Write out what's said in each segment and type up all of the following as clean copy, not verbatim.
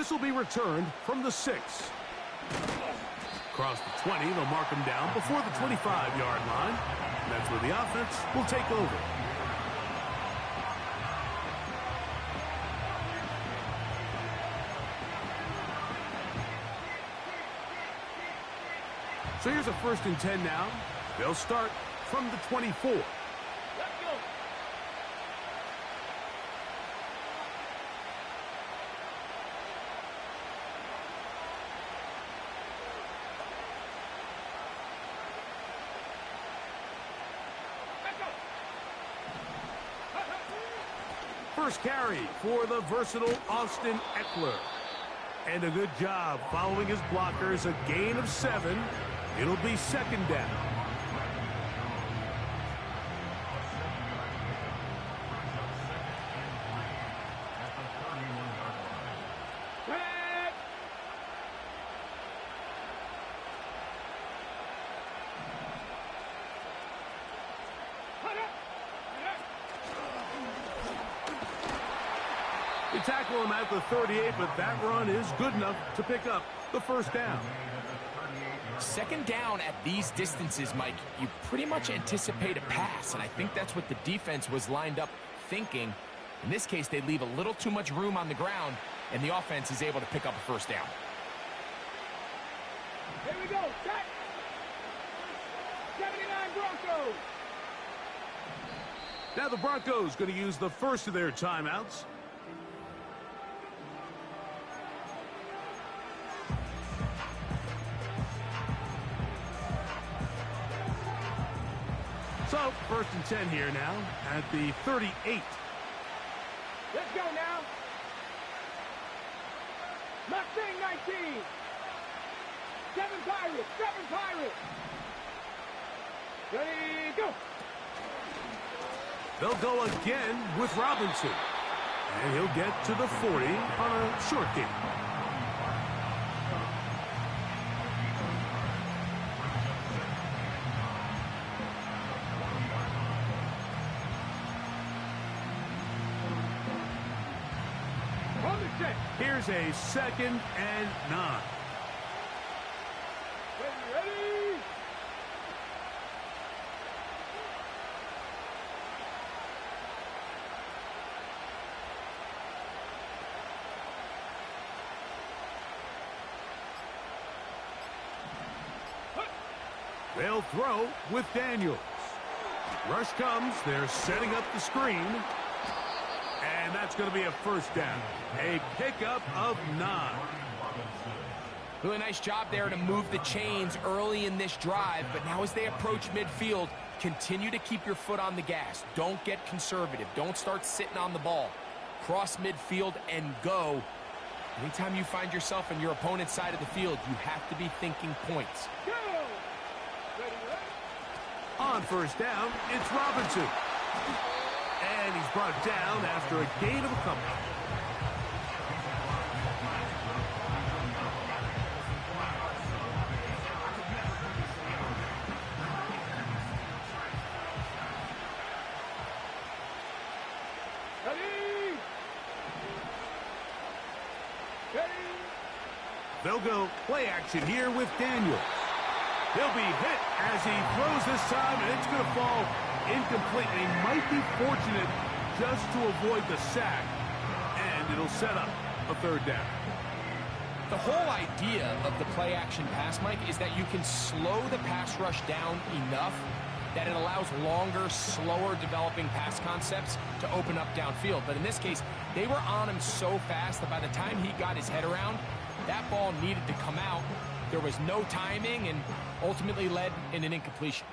This will be returned from the 6. Across the 20, they'll mark him down before the 25-yard line. That's where the offense will take over. So here's a 1st and 10 now. They'll start from the 24. Let's go. First carry for the versatile Austin Eckler. And a good job following his blockers, a gain of 7. It'll be 2nd down. They tackle him at the 38, but that run is good enough to pick up the 1st down. 2nd down at these distances, Mike, you pretty much anticipate a pass, and I think that's what the defense was lined up thinking. In this case, they leave a little too much room on the ground, and the offense is able to pick up a 1st down. Here we go. Set. 79 Broncos. Now the Broncos going to use the first of their timeouts. So, 1st and 10 here now at the 38. Let's go now. Mustang 19. 7 Pirates. 7 Pirates. Ready, go. They'll go again with Robinson. And he'll get to the 40 on a short gain. Here's a 2nd and 9. Ready? They'll throw with Daniels. Rush comes. They're setting up the screen. And that's going to be a 1st down. A pickup of 9. Really nice job there to move the chains early in this drive, but now as they approach midfield, continue to keep your foot on the gas. Don't get conservative. Don't start sitting on the ball. Cross midfield and go. Anytime you find yourself on your opponent's side of the field, you have to be thinking points. Go. Ready? On 1st down, it's Robinson. And he's brought down after a gain of a couple. Ready? Ready? They'll go play action here with Daniels. He'll be hit as he throws this time, and it's going to fall incomplete. He might be fortunate just to avoid the sack, and it'll set up a 3rd down. The whole idea of the play-action pass, Mike, is that you can slow the pass rush down enough that it allows longer, slower developing pass concepts to open up downfield. But in this case, they were on him so fast that by the time he got his head around, that ball needed to come out. There was no timing and ultimately led in an incompletion.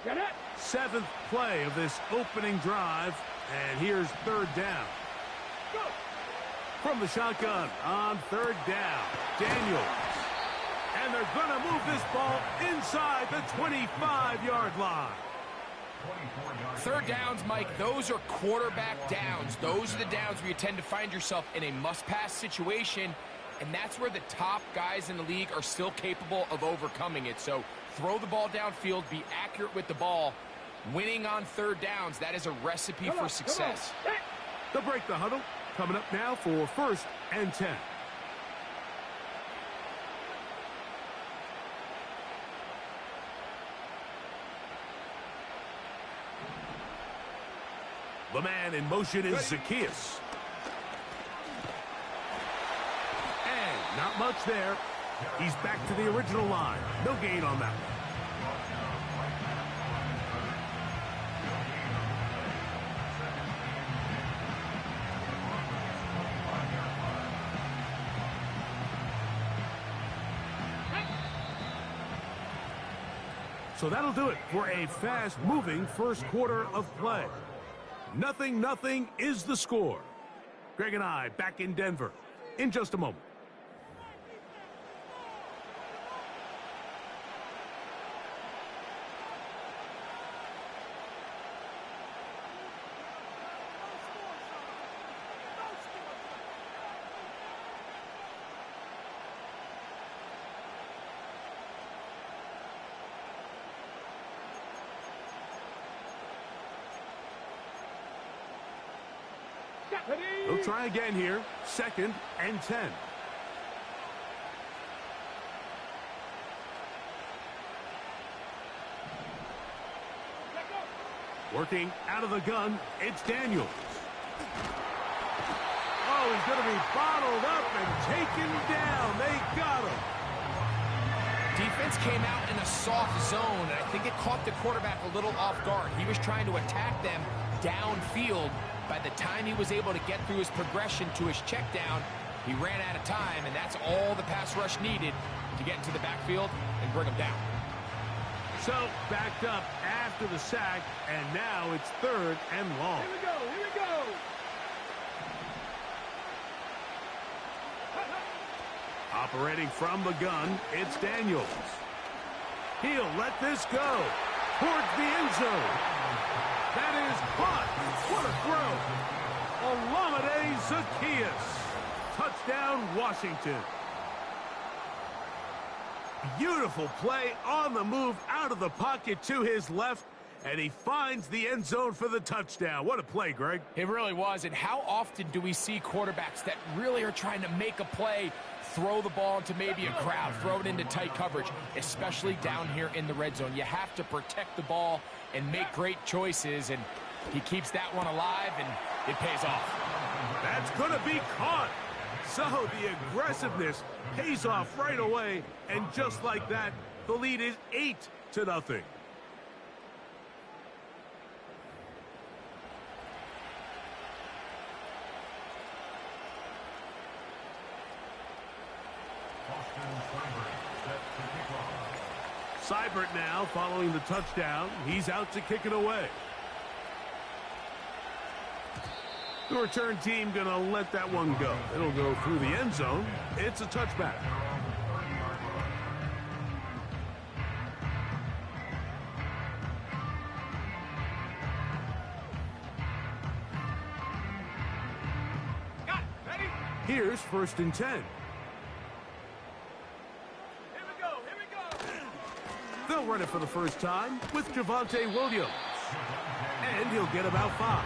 Get it. 7th play of this opening drive, and here's 3rd down. Go. From the shotgun on 3rd down, Daniels. And they're going to move this ball inside the 25-yard line. 3rd downs, Mike, those are quarterback downs. Those are the downs where you tend to find yourself in a must-pass situation, and that's where the top guys in the league are still capable of overcoming it. So throw the ball downfield, be accurate with the ball. Winning on 3rd downs, that is a recipe for success. They'll break the huddle. coming up now for 1st and 10. The man in motion is Zacchaeus. And not much there. He's back to the original line. No gain on that one. So that'll do it for a fast-moving first quarter of play. 0-0 is the score. Greg and I back in Denver in just a moment. We'll try again here. 2nd and 10. Working out of the gun, it's Daniels. Oh, he's going to be bottled up and taken down. They got him. Defense came out in a soft zone, and I think it caught the quarterback a little off guard. He was trying to attack them downfield. By the time he was able to get through his progression to his check down, he ran out of time, and that's all the pass rush needed to get into the backfield and bring him down. So, backed up after the sack, and now it's 3rd and long. Here we go, here we go. Operating from the gun, it's Daniels. He'll let this go towards the end zone. That is caught. What a throw. Olamide Zacchaeus. Touchdown, Washington. Beautiful play on the move out of the pocket to his left, and he finds the end zone for the touchdown. What a play, Greg. It really was, and how often do we see quarterbacks that really are trying to make a play, throw the ball into maybe a crowd, throw it into tight coverage, especially down here in the red zone. You have to protect the ball and make great choices, and he keeps that one alive, and it pays off. That's going to be caught. So the aggressiveness pays off right away, and just like that, the lead is 8-0. Seibert now following the touchdown. He's out to kick it away. The return team going to let that one go. It'll go through the end zone. It's a touchback. Got it. Ready? Here's 1st and 10. Here we go, here we go. They'll run it for the first time with Javonte Williams. And he'll get about 5.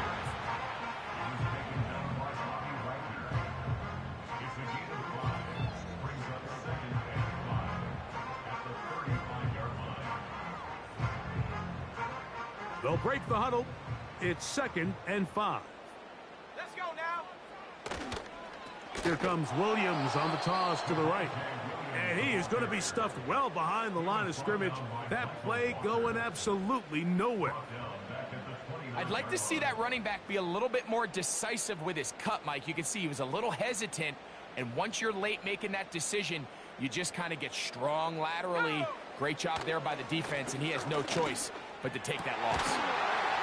They'll break the huddle. It's 2nd and 5. Let's go now. Here comes Williams on the toss to the right. And he is going to be stuffed well behind the line of scrimmage. That play going absolutely nowhere. I'd like to see that running back be a little bit more decisive with his cut, Mike. You can see he was a little hesitant, and once you're late making that decision, you just kind of get strong laterally. Great job there by the defense, and he has no choice but to take that loss.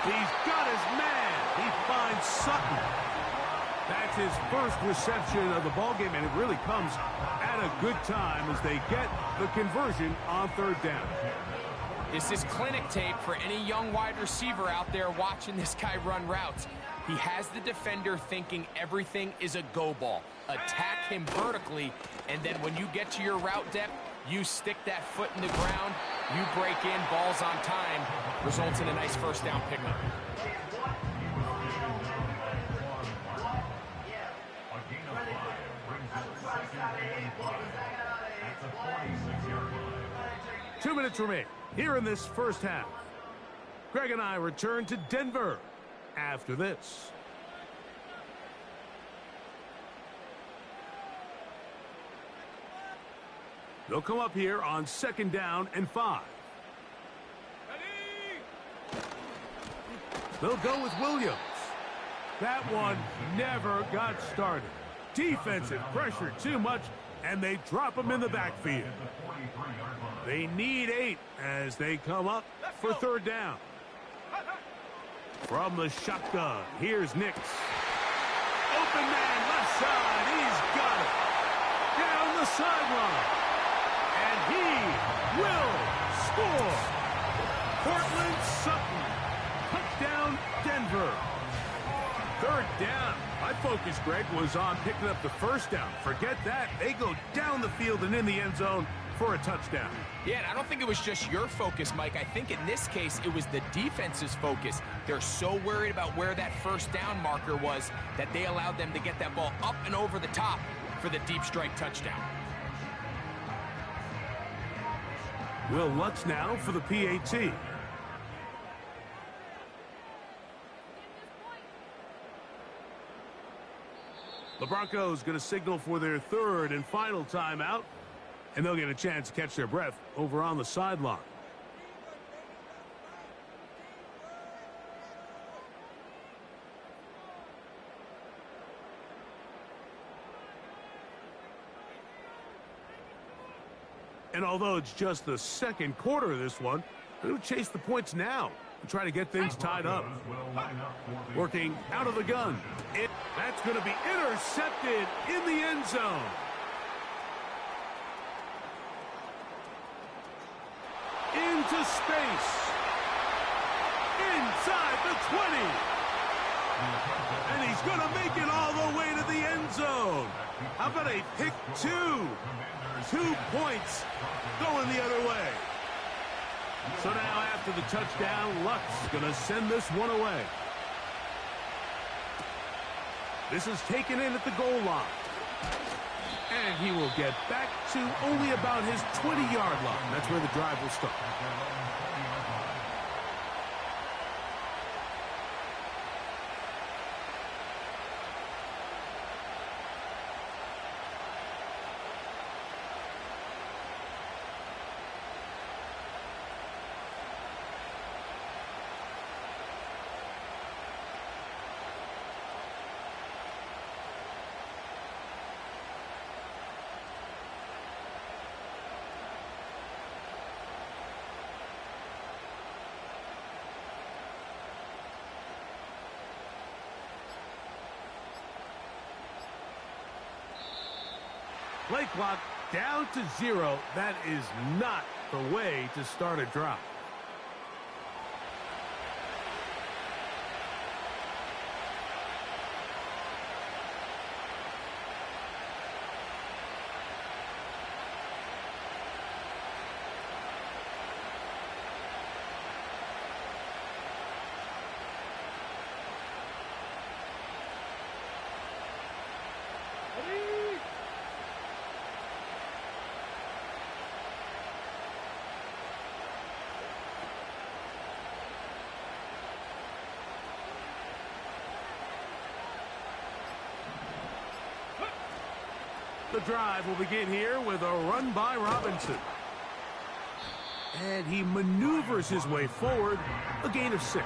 He's got his man. He finds Sutton. That's his first reception of the ballgame, and it really comes at a good time as they get the conversion on 3rd down. This is clinic tape for any young wide receiver out there watching this guy run routes. He has the defender thinking everything is a go ball. Attack him vertically, and then when you get to your route depth, you stick that foot in the ground, you break in, balls on time, results in a nice 1st down pickup. 2 minutes remain here in this first half. Greg and I return to Denver after this. They'll come up here on 2nd down and 5. Ready? They'll go with Williams. That one never got started. Defensive pressure too much, and they drop him in the backfield. They need 8 as they come up for 3rd down. From the shotgun, here's Nix. Open man, left side, he's got it. Down the sideline. And he will score. Cortland Sutton. Touchdown, Denver. 3rd down. My focus, Greg, was on picking up the 1st down. Forget that. They go down the field and in the end zone for a touchdown. Yeah, and I don't think it was just your focus, Mike. I think in this case, it was the defense's focus. They're so worried about where that 1st down marker was that they allowed them to get that ball up and over the top for the deep strike touchdown. Will Lutz now for the PAT. The Broncos going to signal for their 3rd and final timeout, and they'll get a chance to catch their breath over on the sideline. And although it's just the 2nd quarter of this one, they're going to chase the points now and try to get things tied up. Working out of the gun. That's going to be intercepted in the end zone. Into space. Inside the 20. And he's going to make it all the way to the end zone. How about a pick 2? 2 points going the other way. So now after the touchdown, Lutz going to send this one away. This is taken in at the goal line. And he will get back to only about his 20-yard line. That's where the drive will start. Play clock down to 0. That is not the way to start a drive. The drive will begin here with a run by Robinson. And he maneuvers his way forward, a gain of 6.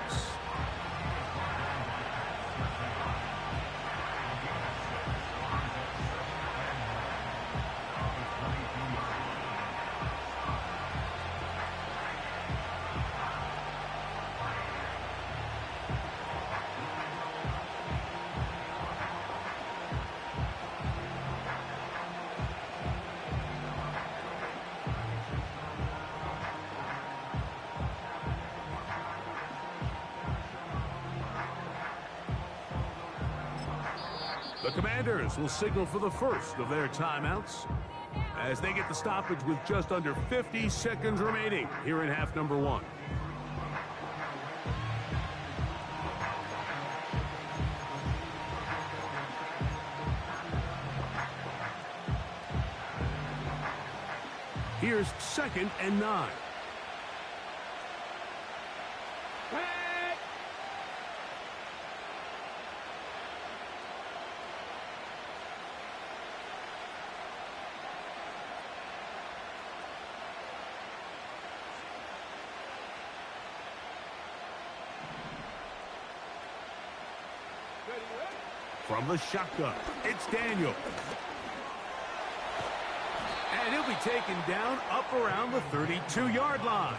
The Commanders will signal for the first of their timeouts as they get the stoppage with just under 50 seconds remaining here in half number 1. Here's 2nd and 9. From the shotgun, it's Daniel. And he'll be taken down up around the 32-yard line.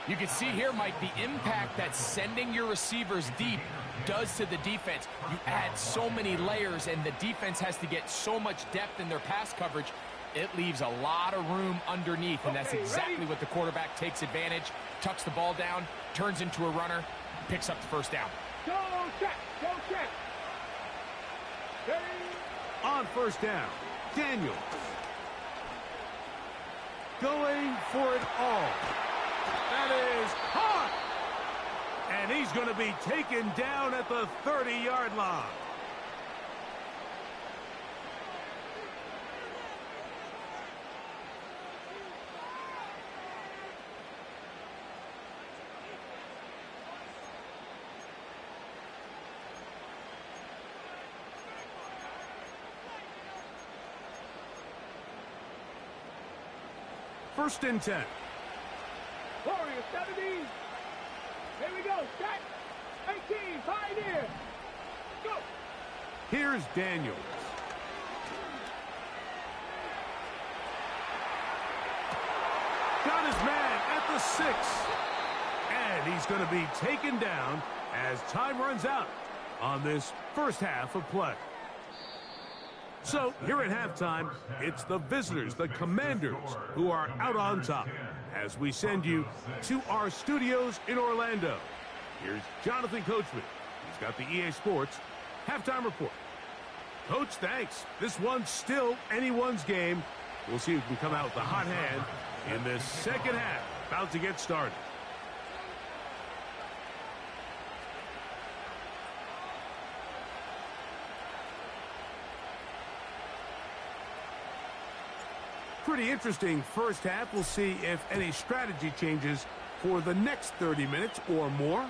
You can see here, Mike, the impact that sending your receivers deep does to the defense. You add so many layers, and the defense has to get so much depth in their pass coverage. It leaves a lot of room underneath, and that's exactly what the quarterback takes advantage, tucks the ball down, turns into a runner, picks up the first down. Go check! Go check! On 1st down, Daniels. Going for it all. That is hot! And he's going to be taken down at the 30-yard line. First and 10. Warriors, 70. Here we go. Set. 18. Pioneer. Go. Here's Daniels. Got his man at the 6. And he's going to be taken down as time runs out on this first half of play. So, here at halftime, it's the visitors, the Commanders, who are out on top as we send you to our studios in Orlando. Here's Jonathan Coachman. He's got the EA Sports halftime report. Coach, thanks. This one's still anyone's game. We'll see who can come out with the hot hand in this second half. About to get started. Pretty interesting first half. We'll see if any strategy changes for the next 30 minutes or more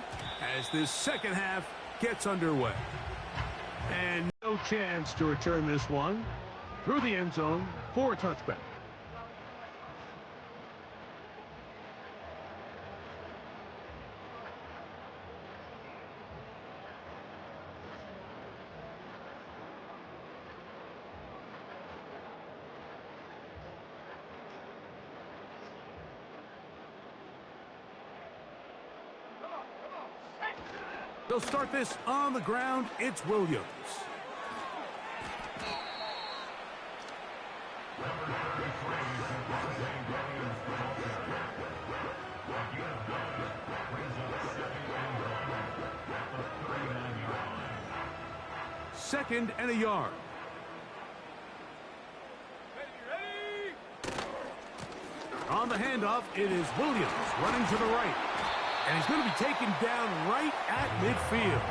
as this second half gets underway. And no chance to return this one through the end zone for a touchback. They'll start this on the ground. It's Williams. Second and a yard. On the handoff, it is Williams running to the right. And he's going to be taken down right at midfield.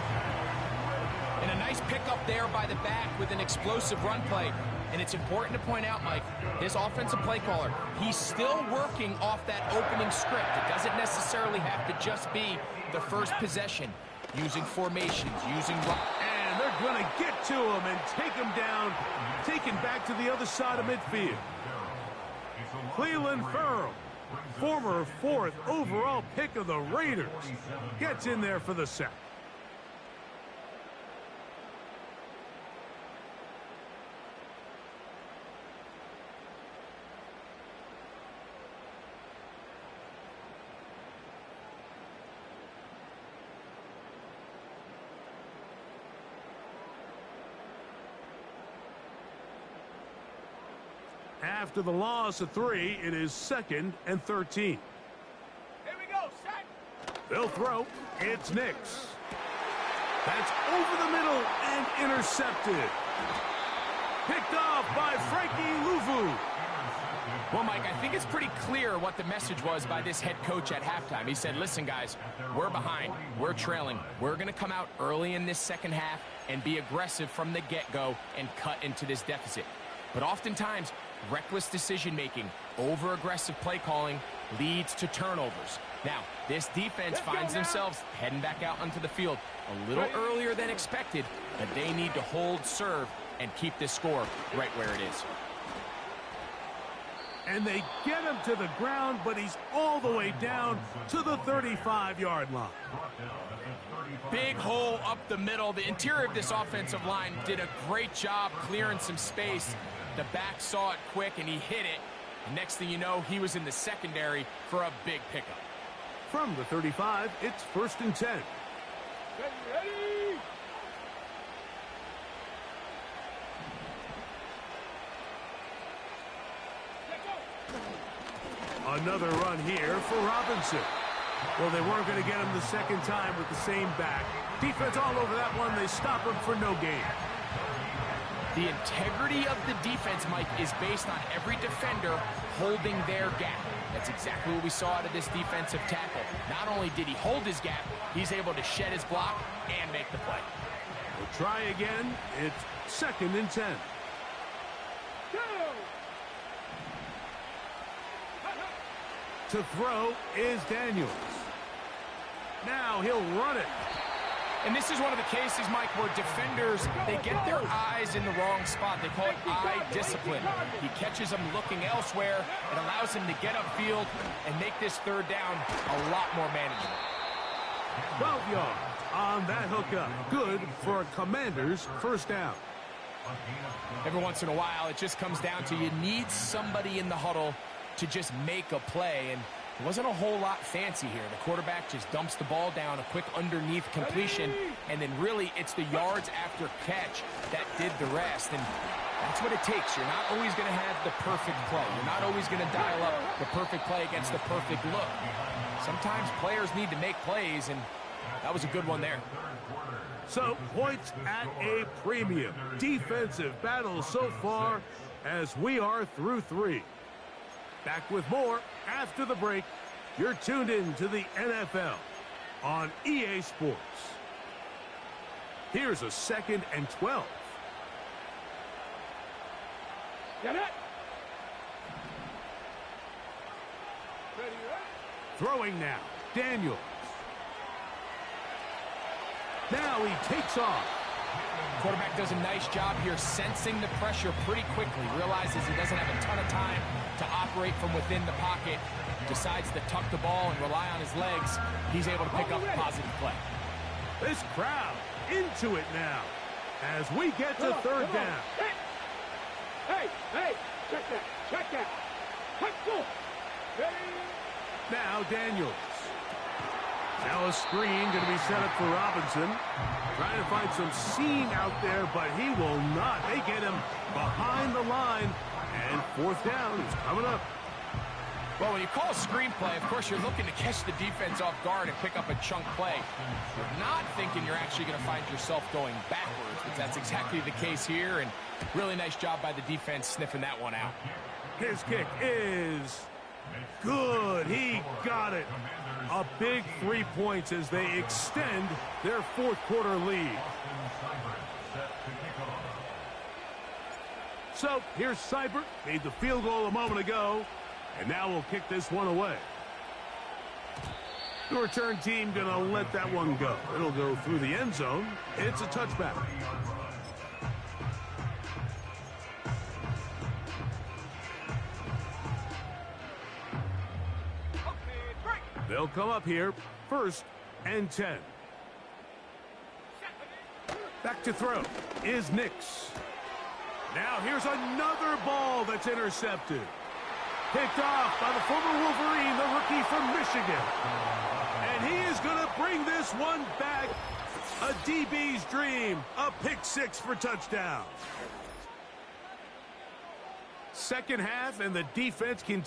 And a nice pickup there by the back with an explosive run play. And it's important to point out, Mike, his offensive play caller, he's still working off that opening script. It doesn't necessarily have to just be the first possession. Using formations, using... And they're going to get to him and take him down, taken back to the other side of midfield. Cleveland Ferrell, former 4th overall pick of the Raiders, gets in there for the sack. After the loss of 3, it is 2nd and 13. Here we go, set. They'll throw. It's Nix. That's over the middle and intercepted. Picked off by Frankie Luvu. Well, Mike, I think it's pretty clear what the message was by this head coach at halftime. He said, listen, guys, we're behind. We're trailing. We're going to come out early in this second half and be aggressive from the get-go and cut into this deficit. But oftentimes, reckless decision-making, over-aggressive play calling leads to turnovers. Now, this defense finds themselves heading back out onto the field a little earlier than expected, but they need to hold serve and keep this score right where it is. And they get him to the ground, but he's all the way down to the 35-yard line. Big hole up the middle. The interior of this offensive line did a great job clearing some space. The back saw it quick, and he hit it. And next thing you know, he was in the secondary for a big pickup. From the 35, it's 1st and 10. Ready? Another run here for Robinson. Well, they weren't going to get him the second time with the same back. Defense all over that one. They stop him for no gain. The integrity of the defense, Mike, is based on every defender holding their gap. That's exactly what we saw out of this defensive tackle. Not only did he hold his gap, he's able to shed his block and make the play. We'll try again. It's 2nd and 10. To throw is Daniels. Now he'll run it. And this is one of the cases, Mike, where defenders, they get their eyes in the wrong spot. They call it eye discipline. He catches them looking elsewhere. It allows him to get upfield and make this 3rd down a lot more manageable. 12 yards on that hookup. Good for a Commander's 1st down. Every once in a while, it just comes down to you need somebody in the huddle to just make a play, and it wasn't a whole lot fancy here. The quarterback just dumps the ball down, a quick underneath completion, and then really it's the yards after catch that did the rest, and that's what it takes. You're not always going to have the perfect play. You're not always going to dial up the perfect play against the perfect look. Sometimes players need to make plays, and that was a good one there. So, points at a premium. Defensive battle so far as we are through 3. Back with more after the break. You're tuned in to the NFL on EA Sports. Here's a 2nd and 12. Get it. Ready? Throwing now, Daniels. Now he takes off. Quarterback does a nice job here sensing the pressure pretty quickly. Realizes he doesn't have a ton of time to operate from within the pocket. Decides to tuck the ball and rely on his legs. He's able to pick up a positive play. This crowd into it now as we get to 3rd down. Hey, check that. Let's go. Ready? Now Daniels. Now a screen going to be set up for Robinson. Trying to find some seam out there, but he will not. They get him behind the line. And 4th down is coming up. Well, when you call a screenplay, of course, you're looking to catch the defense off guard and pick up a chunk play. You're not thinking you're actually going to find yourself going backwards, but that's exactly the case here, and really nice job by the defense sniffing that one out. His kick is good. He got it. A big 3 points as they extend their 4th quarter lead. So here's Seibert, made the field goal a moment ago, and now we'll kick this one away. The return team going to let that one go. It'll go through the end zone. It's a touchback. They'll come up here, 1st and 10. Back to throw is Nix. Now here's another ball that's intercepted. Picked off by the former Wolverine, the rookie from Michigan. And he is going to bring this one back. A DB's dream. A pick 6 for touchdown. Second half, and the defense can